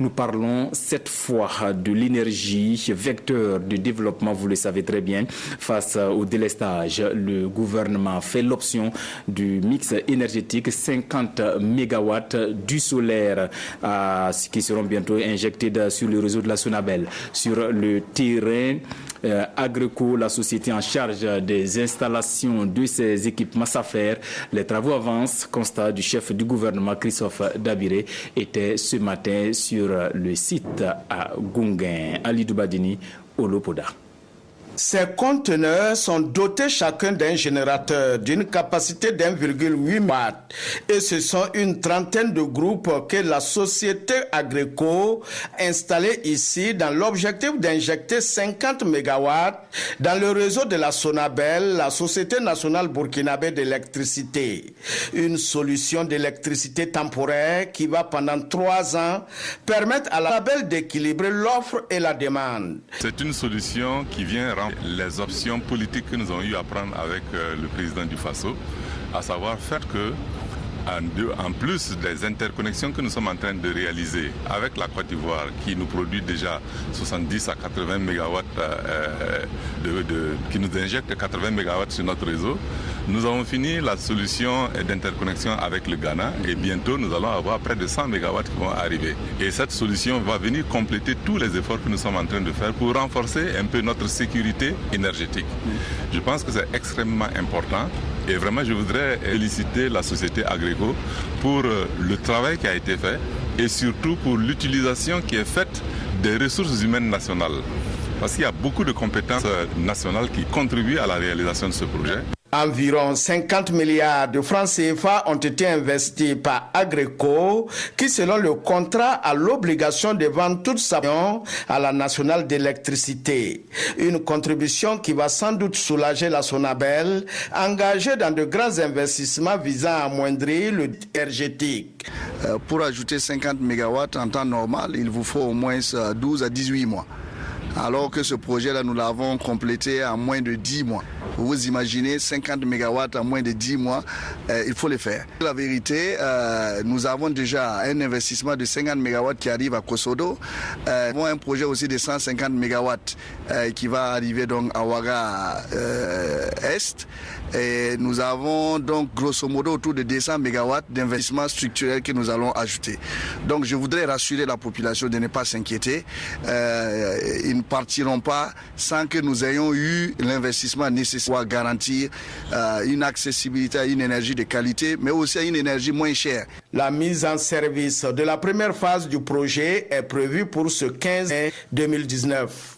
Nous parlons cette fois de l'énergie, vecteur de développement, vous le savez très bien. Face au délestage, le gouvernement fait l'option du mix énergétique, 50 mégawatts du solaire qui seront bientôt injectés sur le réseau de la Sonabel. Sur le terrain, Agreco, la société en charge des installations de ces équipements s'affaire. Les travaux avancent. Constat du chef du gouvernement, Christophe Dabiré, était ce matin sur le site à Gunguin. Ali Doubadini, Olopoda. Ces conteneurs sont dotés chacun d'un générateur d'une capacité d'1,8 watts et ce sont une trentaine de groupes que la société Agreco a installés ici dans l'objectif d'injecter 50 mégawatts dans le réseau de la Sonabel, la Société nationale burkinabé d'électricité. Une solution d'électricité temporaire qui va pendant 3 ans permettre à la Sonabel d'équilibrer l'offre et la demande. C'est une solution qui vient rendre les options politiques que nous avons eu à prendre avec le président du Faso, à savoir faire que, en plus des interconnexions que nous sommes en train de réaliser avec la Côte d'Ivoire, qui nous produit déjà 70 à 80 mégawatts, qui nous injecte 80 mégawatts sur notre réseau, nous avons fini la solution d'interconnexion avec le Ghana et bientôt nous allons avoir près de 100 mégawatts qui vont arriver. Et cette solution va venir compléter tous les efforts que nous sommes en train de faire pour renforcer un peu notre sécurité énergétique. Je pense que c'est extrêmement important et vraiment je voudrais féliciter la société Agreco pour le travail qui a été fait et surtout pour l'utilisation qui est faite des ressources humaines nationales. Parce qu'il y a beaucoup de compétences nationales qui contribuent à la réalisation de ce projet. Environ 50 milliards de francs CFA ont été investis par Agreco, qui selon le contrat a l'obligation de vendre toute sa production à la nationale d'électricité. Une contribution qui va sans doute soulager la Sonabel, engagée dans de grands investissements visant à amoindrir le énergétique. Pour ajouter 50 mégawatts en temps normal, il vous faut au moins 12 à 18 mois. Alors que ce projet-là, nous l'avons complété en moins de 10 mois. Vous imaginez 50 mégawatts en moins de 10 mois, il faut le faire. La vérité, nous avons déjà un investissement de 50 mégawatts qui arrive à Kosodo. Nous avons un projet aussi de 150 mégawatts qui va arriver donc à Ouaga Est. Et nous avons donc grosso modo autour de 200 mégawatts d'investissement structurel que nous allons ajouter. Donc je voudrais rassurer la population de ne pas s'inquiéter. Ils ne partiront pas sans que nous ayons eu l'investissement nécessaire pour garantir une accessibilité à une énergie de qualité, mais aussi à une énergie moins chère. La mise en service de la première phase du projet est prévue pour ce 15 mai 2019.